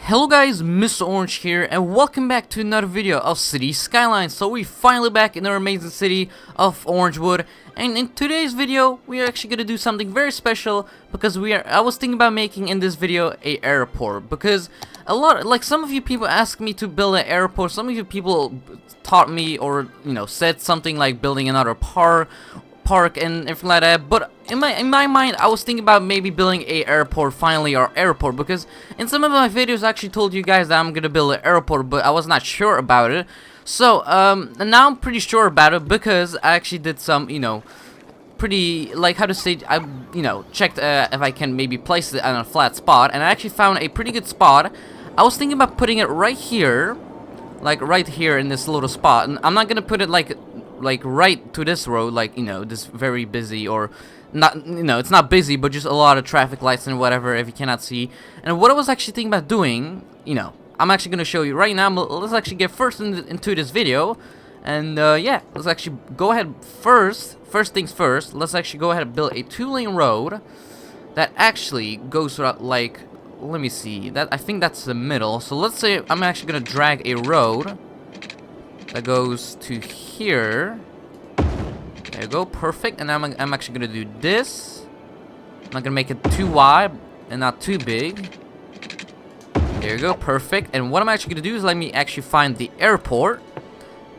Hello guys, Mr.orange here, and welcome back to another video of City Skylines. So we're finally back in our amazing city of Orangewood, and in today's video, we are actually gonna do something very special because I was thinking about making in this video a airport, because some of you people asked me to build an airport. Some of you people taught me, or said something like building another park and everything like that. But in my mind, I was thinking about maybe building a airport, finally, our airport, because in some of my videos I actually told you guys that I'm gonna build an airport, but I was not sure about it. So and now I'm pretty sure about it because I actually did some pretty, like, how to say, I checked if I can maybe place it on a flat spot, and I actually found a pretty good spot. I was thinking about putting it right here, like right here in this little spot, and I'm not gonna put it like right to this road, like this very busy, or not, it's not busy, but just a lot of traffic lights and whatever, if you cannot see. And what I was actually thinking about doing, I'm actually gonna show you right now. Let's actually get first into this video, and yeah, let's actually go ahead first things first. Let's actually go ahead and build a 2-lane road that actually goes throughout, like, let me see, that I think that's the middle. So let's say I'm actually gonna drag a road that goes to here. There you go, perfect. And I'm actually gonna do this. I'm not gonna make it too wide and not too big. There you go, perfect. And what I'm actually gonna do is let me actually find the airport.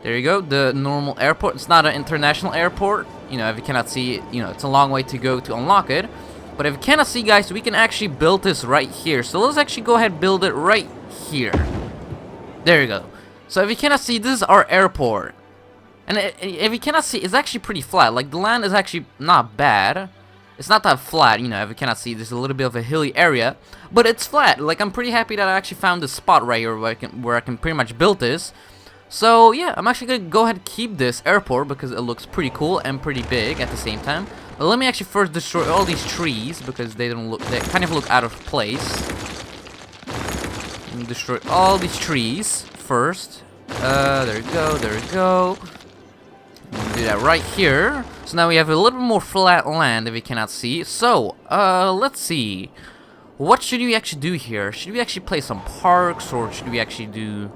There you go, the normal airport. It's not an international airport. If you cannot see it, it's a long way to go to unlock it. But if you cannot see, guys, we can actually build this right here. So let's actually go ahead and build it right here. There you go. So if you cannot see, this is our airport. And if you cannot see, it's actually pretty flat. Like, the land is actually not bad. It's not that flat, if you cannot see, there's a little bit of a hilly area. But it's flat. Like, I'm pretty happy that I actually found this spot right here where I can pretty much build this. So yeah, I'm actually gonna go ahead and keep this airport because it looks pretty cool and pretty big at the same time. But let me actually first destroy all these trees because they kind of look out of place. Let me destroy all these trees first. There we go, there we go. Do that right here. So now we have a little bit more flat land if you cannot see. So, let's see. What should we actually do here? Should we actually play some parks, or should we actually do...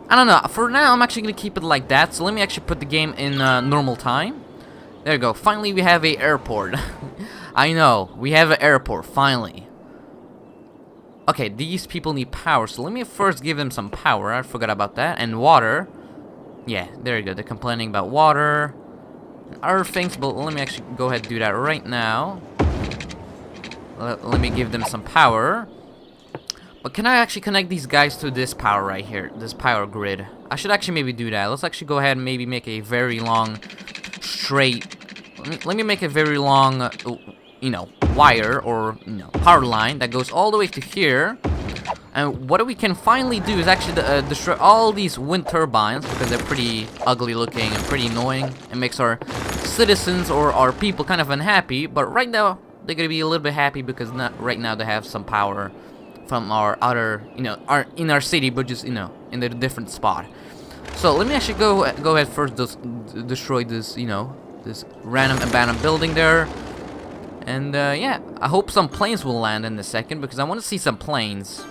I don't know. For now, I'm actually going to keep it like that. So let me actually put the game in normal time. There you go. Finally, we have a airport. I know. We have an airport, finally. Okay, these people need power. So let me first give them some power. I forgot about that. And water. Yeah, there you go. They're complaining about water and other things, but let me actually go ahead and do that right now. Let me give them some power. But can I actually connect these guys to this power right here, this power grid? I should actually maybe do that. Let's actually go ahead and maybe make a very long, straight... Let me make a very long, wire, or, power line that goes all the way to here. And what we can finally do is actually destroy all these wind turbines, because they're pretty ugly looking and pretty annoying. It makes our citizens or our people kind of unhappy. But right now, they're going to be a little bit happy because right now they have some power from our other, in our city, but just, in a different spot. So let me actually go ahead first, destroy this, this random abandoned building there. And yeah, I hope some planes will land in a second, because I want to see some planes.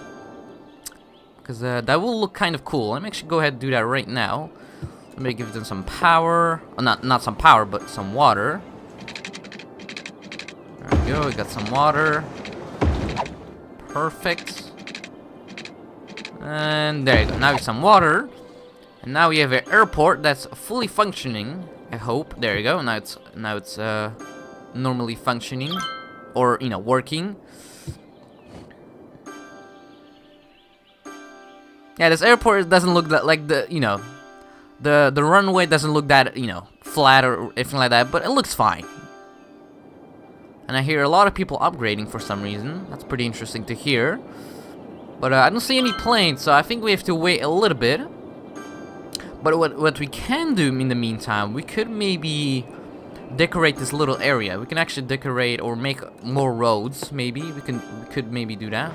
Because that will look kind of cool. Let me actually go ahead and do that right now. Let me give them some power. Not some power, but some water. There we go, we got some water. Perfect. And there you go. Now we have some water. And now we have an airport that's fully functioning, I hope. There you go. Now it's normally functioning, or working. Yeah, this airport doesn't look that, like, the runway doesn't look that, flat or anything like that, but it looks fine. And I hear a lot of people upgrading for some reason. That's pretty interesting to hear. But I don't see any planes, so I think we have to wait a little bit. But what we can do in the meantime, we could maybe decorate this little area. We can actually decorate or make more roads, maybe. We could maybe do that.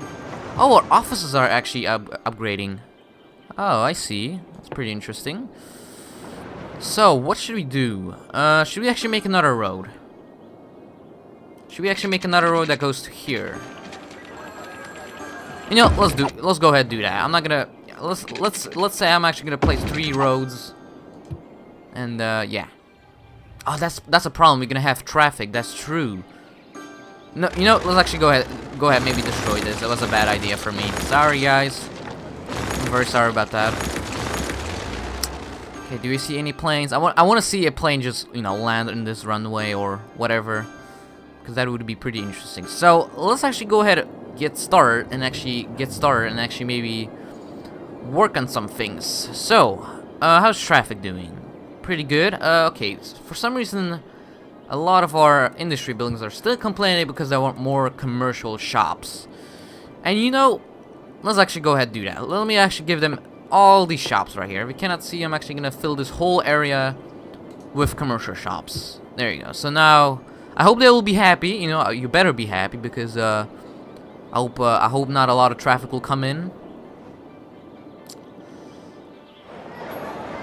Oh, our offices are actually upgrading. Oh, I see. That's pretty interesting. So, what should we do? Should we actually make another road? Should we actually make another road that goes to here? You know, let's go ahead and do that. I'm not gonna, let's say I'm actually gonna place 3 roads. And, yeah. Oh, that's a problem. We're gonna have traffic. That's true. No, you know, let's actually go ahead, maybe destroy this. That was a bad idea for me. Sorry, guys. I'm very sorry about that. Okay, do we see any planes? I want to see a plane just, you know, land in this runway or whatever, because that would be pretty interesting. So let's actually go ahead, get started, and actually maybe work on some things. So, how's traffic doing? Pretty good. Okay, for some reason, a lot of our industry buildings are still complaining because they want more commercial shops. And you know, let's actually go ahead and do that. Let me actually give them all these shops right here. We cannot see. I'm actually gonna fill this whole area with commercial shops. There you go. So now, I hope they will be happy. You know, you better be happy because I hope not a lot of traffic will come in.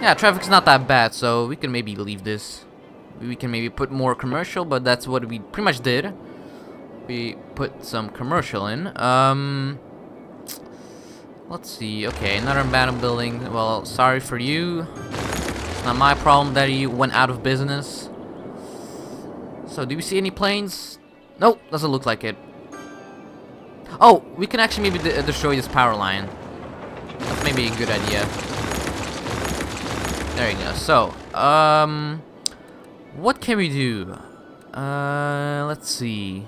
Yeah, traffic's not that bad, so we can maybe leave this. We can maybe put more commercial, but that's what we pretty much did. We put some commercial in. Let's see. Okay, another abandoned building. Well, sorry for you. It's not my problem that you went out of business. So, do we see any planes? Nope, doesn't look like it. Oh, we can actually maybe destroy this power line. That's maybe a good idea. There you go. So, what can we do? Let's see.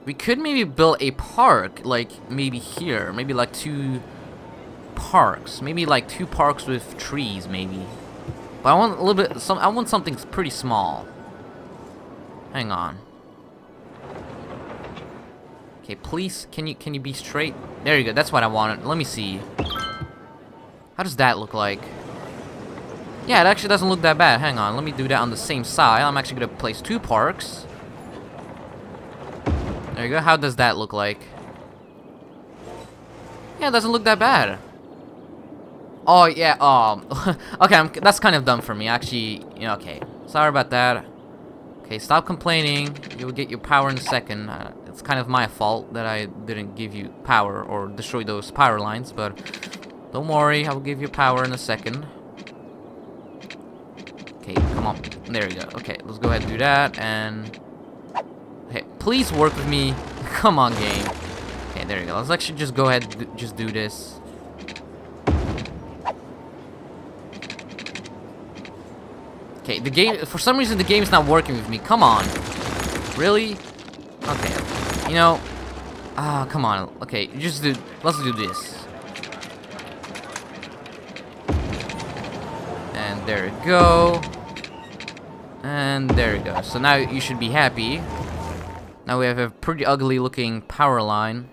We could maybe build a park, like maybe here, maybe like 2 parks, maybe like 2 parks with trees, maybe. But I want a little bit. I want something pretty small. Hang on. Okay, please, can you be straight? There you go. That's what I wanted. Let me see. How does that look like? Yeah, it actually doesn't look that bad. Hang on, let me do that on the same side. I'm actually gonna place 2 parks. There you go. How does that look like? Yeah, it doesn't look that bad. Oh, yeah, okay, that's kind of dumb for me. Actually, you know, okay. Sorry about that. Okay, stop complaining. You'll get your power in a second. It's kind of my fault that I didn't give you power or destroy those power lines, but don't worry, I will give you power in a second. Okay, come on. There you go. Okay, let's go ahead and do that, and... Okay, please work with me. Come on, game. Okay, there you go. Let's actually just go ahead and just do this. Okay, the game... For some reason, the game's not working with me. Come on. Really? Okay. You know... Ah, come on. Okay, just do... Let's do this. And there you go. And there you go. So now you should be happy. Now we have a pretty ugly looking power line.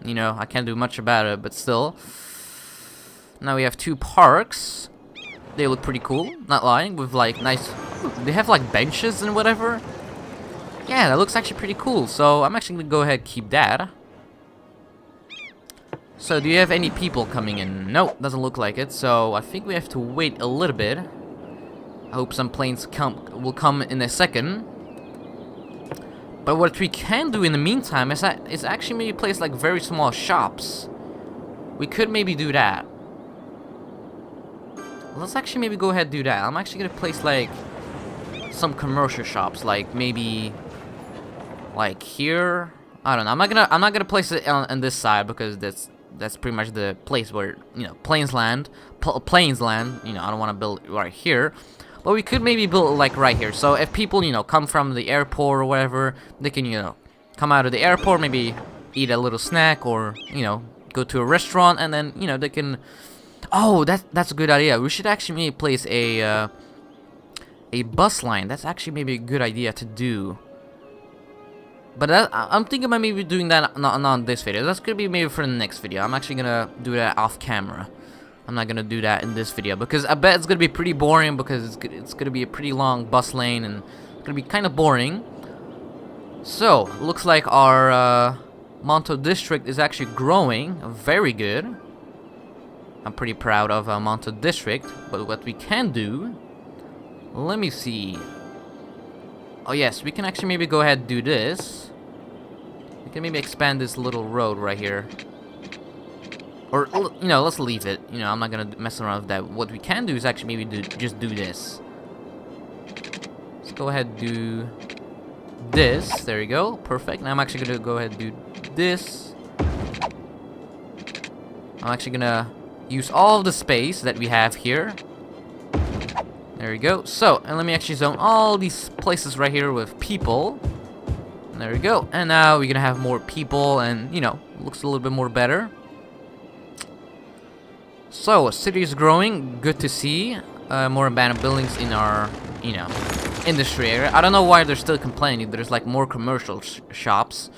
You know, I can't do much about it, but still. Now we have 2 parks. They look pretty cool, not lying, with like nice... They have like benches and whatever. Yeah, that looks actually pretty cool. So I'm actually gonna go ahead and keep that. So do you have any people coming in? Nope, doesn't look like it. So I think we have to wait a little bit. I hope some planes will come in a second. But what we can do in the meantime is actually maybe place like very small shops. We could maybe do that. Let's actually maybe go ahead and do that. I'm actually gonna place like some commercial shops, like maybe like here. I don't know. I'm not gonna place it on this side because that's pretty much the place where, you know, planes land. Planes land. You know, I don't want to build right here. But we could maybe build like right here. So if people, you know, come from the airport or whatever, they can, you know, come out of the airport, maybe eat a little snack or, you know, go to a restaurant, and then, you know, they can... Oh, that's a good idea. We should actually maybe place a bus line. That's actually maybe a good idea to do. But I'm thinking about maybe doing that not on this video. That's gonna be maybe for the next video. I'm actually gonna do that off camera. I'm not gonna do that in this video because I bet it's gonna be pretty boring because it's gonna be a pretty long bus lane and it's gonna be kind of boring. So looks like our Manto District is actually growing very good. I'm pretty proud of Manto District. But what we can do, let me see. Oh yes, we can actually maybe go ahead and do this. We can maybe expand this little road right here. Or, you know, let's leave it. You know, I'm not gonna mess around with that. What we can do is actually maybe just do this. Let's go ahead and do this. There you go. Perfect. Now I'm actually gonna go ahead and do this. I'm actually gonna use all of the space that we have here. There we go. So, and let me actually zone all these places right here with people. And there we go. And now we're gonna have more people and, you know, looks a little bit more better. So, city is growing. Good to see. More abandoned buildings in our, you know, industry area. I don't know why they're still complaining. There's like more commercial shops.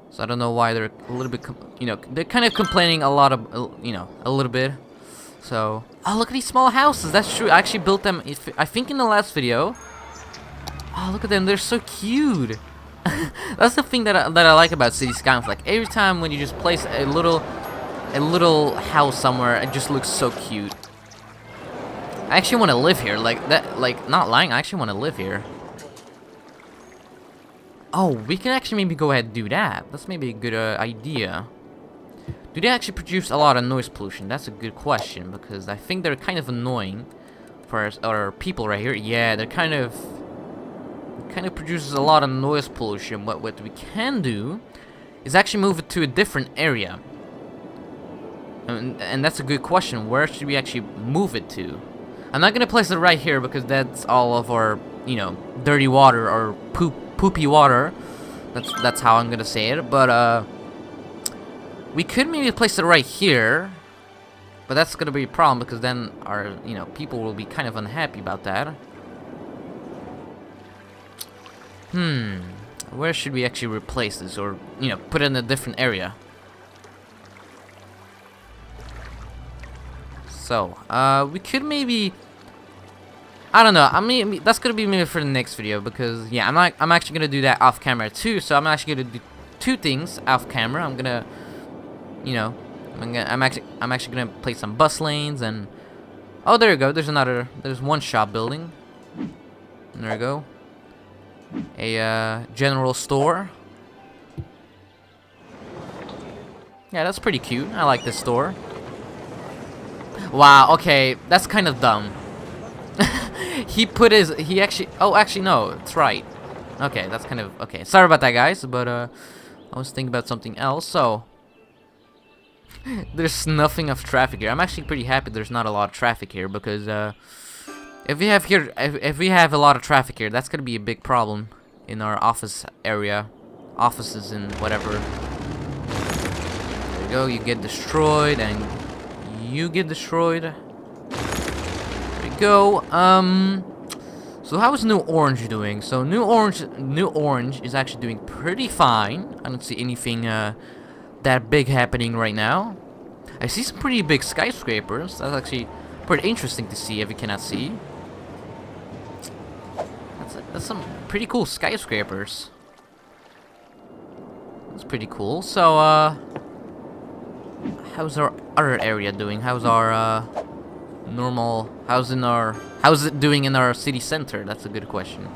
So I don't know why they're a little bit, you know, they're kind of complaining a lot of, you know, a little bit. So, oh, look at these small houses. That's true. I actually built them, I think, in the last video. Oh, look at them. They're so cute. That's the thing that I like about City Skylines. Like, every time when you just place a little house somewhere, it just looks so cute. I actually want to live here. Like, that, like, not lying, I actually want to live here. Oh, we can actually maybe go ahead and do that. That's maybe a good idea. Do they actually produce a lot of noise pollution? That's a good question, because I think they're kind of annoying for our people right here. Yeah, they're kind of produces a lot of noise pollution. What we can do is actually move it to a different area. And that's a good question. Where should we actually move it to? I'm not gonna place it right here because that's all of our, you know, dirty water or poopy water. That's how I'm gonna say it. But we could maybe place it right here, but that's gonna be a problem because then our, you know, people will be kind of unhappy about that. Where should we actually replace this, or, you know, put it in a different area? So, we could maybe, I don't know. I mean, that's gonna be maybe for the next video because, yeah, I'm actually gonna do that off camera too. So I'm actually gonna do two things off camera. I'm gonna, you know, I'm actually gonna place some bus lanes and, oh, there you go. There's one shop building. And there we go. A general store. Yeah, that's pretty cute. I like this store. Wow, okay, that's kind of dumb. He actually, oh, actually, no, it's right. Okay, that's kind of, okay. Sorry about that, guys, but, I was thinking about something else, so. There's nothing of traffic here. I'm actually pretty happy there's not a lot of traffic here, because, if we have a lot of traffic here, that's gonna be a big problem in our office area. Offices and whatever. There you go, you get destroyed, and you get destroyed. There we go. So how is New Orange doing? So New Orange is actually doing pretty fine. I don't see anything that big happening right now. I see some pretty big skyscrapers. That's actually pretty interesting to see if you cannot see. That's some pretty cool skyscrapers. That's pretty cool. So how's our other area doing? How's our how's it doing in our city center? That's a good question.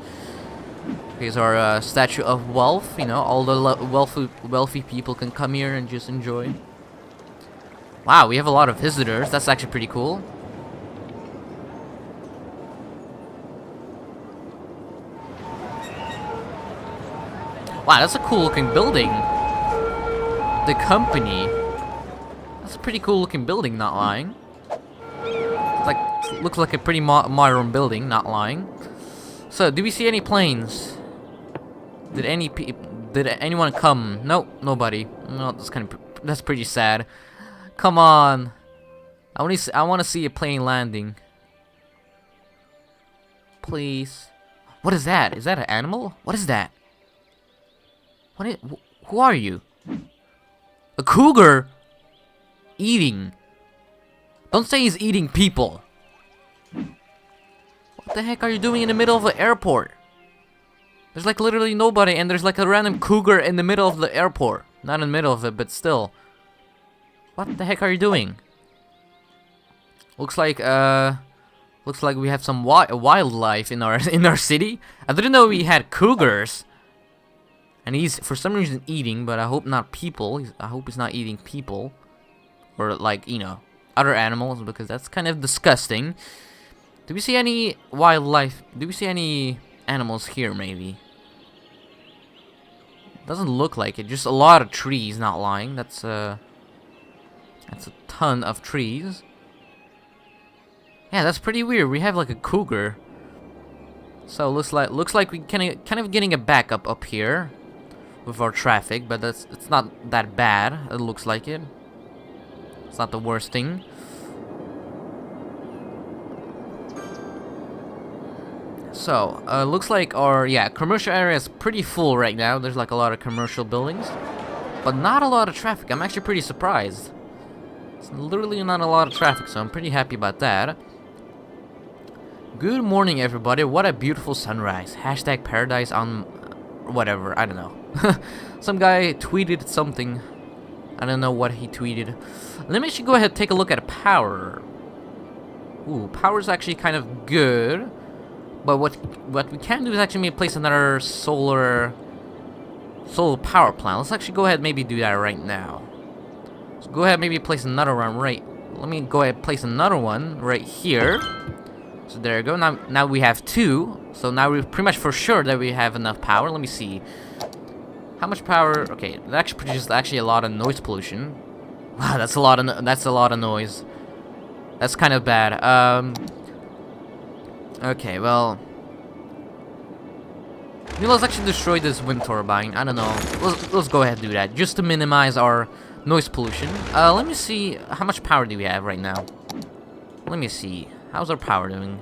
Here's our statue of wealth. You know, all the wealthy people can come here and just enjoy. Wow, we have a lot of visitors. That's actually pretty cool. Wow, that's a cool looking building. The company. That's a pretty cool looking building, not lying. It's like, looks like a pretty modern building, not lying. So, do we see any planes? Did anyone come? Nope, nobody. No, that's pretty sad. Come on. I want to see a plane landing. Please. What is that? Is that an animal? What is that? Who are you? A cougar? Eating. Don't say he's eating people. What the heck are you doing in the middle of the airport? There's like literally nobody and there's like a random cougar in the middle of the airport. Not in the middle of it, but still. What the heck are you doing? Looks like we have some wildlife in our city. I didn't know we had cougars. And he's, for some reason, eating, but I hope not people. I hope he's not eating people. Or, like, you know, other animals, because that's kind of disgusting. Do we see any wildlife? Do we see any animals here, maybe? Doesn't look like it. Just a lot of trees, not lying. That's a ton of trees. Yeah, that's pretty weird. We have like a cougar. So looks like we kind of getting a backup up here with our traffic, but it's not that bad. It looks like it. It's not the worst thing. So, looks like our, commercial area is pretty full right now. There's like a lot of commercial buildings, but not a lot of traffic. I'm actually pretty surprised. It's literally not a lot of traffic, so I'm pretty happy about that. Good morning, everybody. What a beautiful sunrise. Hashtag paradise on whatever. I don't know. Some guy tweeted something. I don't know what he tweeted. Let me actually go ahead and take a look at power. Ooh, power is actually kind of good. But what we can do is actually maybe place another solar power plant. Let's actually go ahead and maybe do that right now. So go ahead and maybe place another one right. Let me go ahead and place another one right here. So there you go. Now we have two. So now we're pretty much for sure that we have enough power. Let me see. How much power? Okay, it actually produces a lot of noise pollution. Wow, that's a lot of noise. That's kind of bad. Okay, well, let's actually destroy this wind turbine. I don't know. Let's go ahead and do that just to minimize our noise pollution. Let me see how much power do we have right now. Let me see. How's our power doing?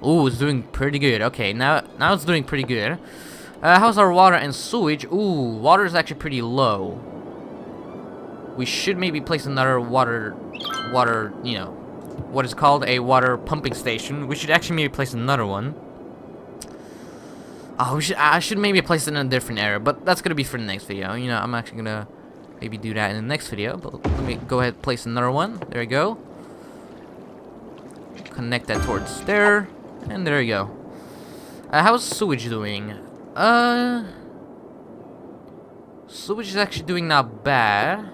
Ooh, it's doing pretty good. Okay, now it's doing pretty good. How's our water and sewage? Ooh, water is actually pretty low. We should maybe place another water, you know, what is called a water pumping station. We should actually maybe place another one. Oh, I should maybe place it in a different area, but that's gonna be for the next video. You know, I'm actually gonna maybe do that in the next video. But let me go ahead and place another one. There we go. Connect that towards there, and there you go. How's sewage doing? Sewage is actually doing not bad.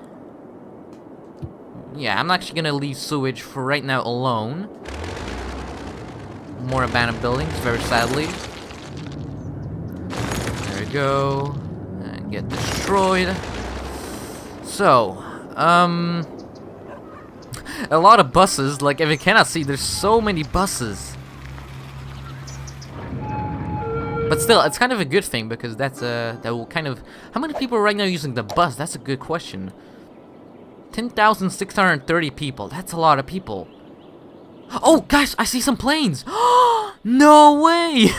Yeah, I'm actually gonna leave sewage for right now alone. More abandoned buildings, very sadly. There we go. And get destroyed. So, a lot of buses. Like, if you cannot see, there's so many buses. But still, it's kind of a good thing because that will kind of... How many people are right now using the bus? That's a good question. 10,630 people. That's a lot of people. Oh, guys, I see some planes. No way.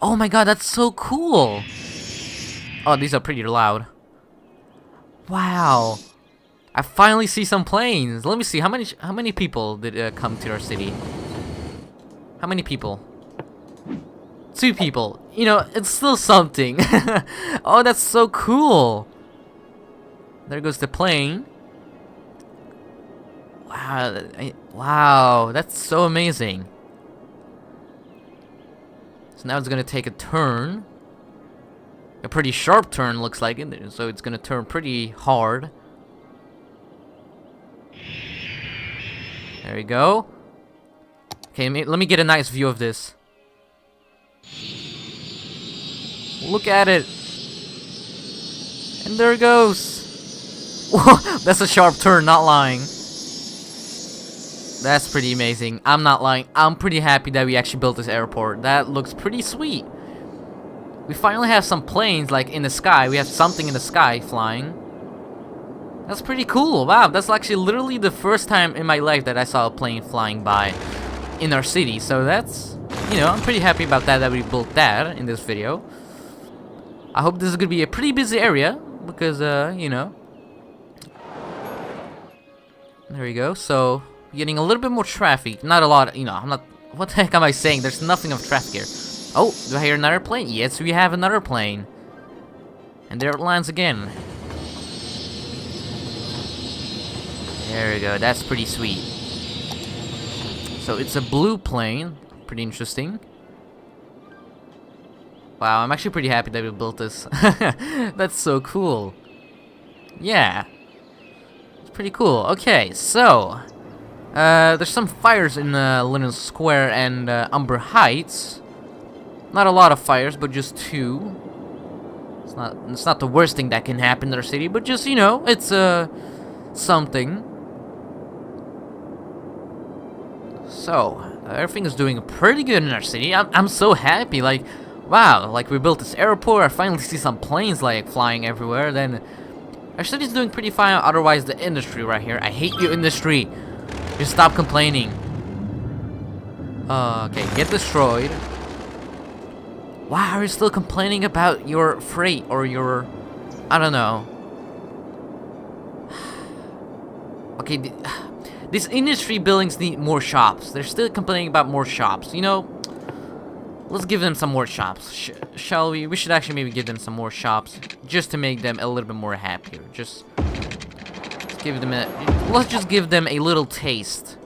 Oh my god, that's so cool. Oh, these are pretty loud. Wow. I finally see some planes. Let me see. How many people did come to our city? How many people? 2 people. You know, it's still something. Oh, that's so cool. There goes the plane. Wow, wow, that's so amazing. So now it's gonna take a turn. A pretty sharp turn, looks like it. So it's gonna turn pretty hard. There we go. Okay, let me get a nice view of this. Look at it. And there it goes. Whoa, that's a sharp turn, not lying. That's pretty amazing. I'm not lying. I'm pretty happy that we actually built this airport. That looks pretty sweet. We finally have some planes, like, in the sky. We have something in the sky flying. That's pretty cool. Wow, that's actually literally the first time in my life that I saw a plane flying by in our city. So that's, you know, I'm pretty happy about that we built that in this video. I hope this is going to be a pretty busy area because, you know. There we go. So, getting a little bit more traffic. Not a lot, you know, I'm not... What the heck am I saying? There's nothing of traffic here. Oh, do I hear another plane? Yes, we have another plane. And there it lands again. There we go. That's pretty sweet. So, it's a blue plane. Pretty interesting. Wow, I'm actually pretty happy that we built this. That's so cool. Yeah. It's pretty cool. Okay, so there's some fires in Linen Square and Umber Heights. Not a lot of fires, but just 2. It's not the worst thing that can happen in our city, but just, you know, it's something. So, everything is doing pretty good in our city. I'm so happy, like, wow, like we built this airport, I finally see some planes like flying everywhere, then our city's doing pretty fine, otherwise the industry right here, I hate you industry, just stop complaining. Okay, get destroyed. Why are you still complaining about your freight or your, I don't know. Okay, these industry buildings need more shops. They're still complaining about more shops. You know, let's give them some more shops. Shall we? We should actually maybe give them some more shops just to make them a little bit more happier. Let's just give them a little taste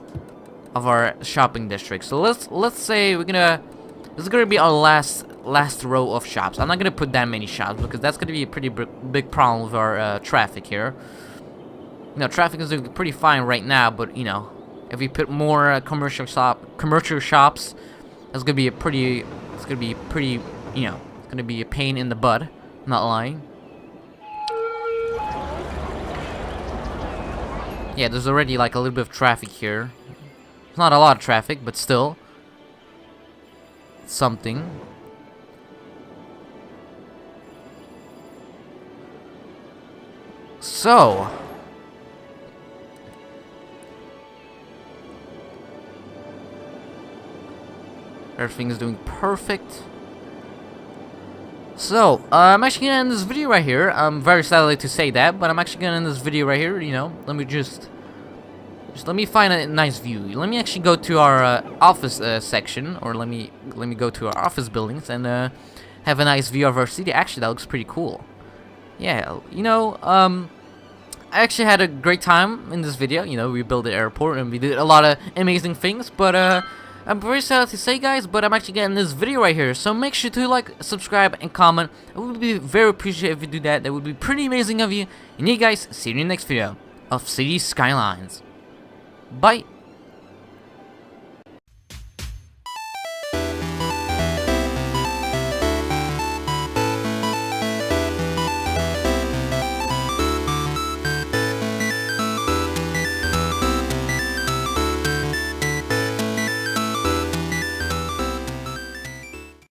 of our shopping district. So let's say this is gonna be our last row of shops. I'm not gonna put that many shops because that's gonna be a pretty big problem with our traffic here. You know, traffic is doing pretty fine right now, but you know, if we put more commercial shops, it's gonna be a pretty, you know, it's gonna be a pain in the butt. I'm not lying. Yeah, there's already like a little bit of traffic here. It's not a lot of traffic, but still, something. So, everything is doing perfect. So, I'm actually gonna end this video right here. I'm very sadly to say that, but I'm actually gonna end this video right here. You know, let me just let me find a nice view. Let me actually go to our office section, or let me go to our office buildings and have a nice view of our city. Actually, that looks pretty cool. Yeah, you know, I actually had a great time in this video. You know, we built the airport and we did a lot of amazing things, but I'm very sad to say, guys, but I'm actually getting this video right here. So make sure to like, subscribe, and comment. I would be very appreciative if you do that. That would be pretty amazing of you. And yeah, guys, see you in the next video of City Skylines. Bye.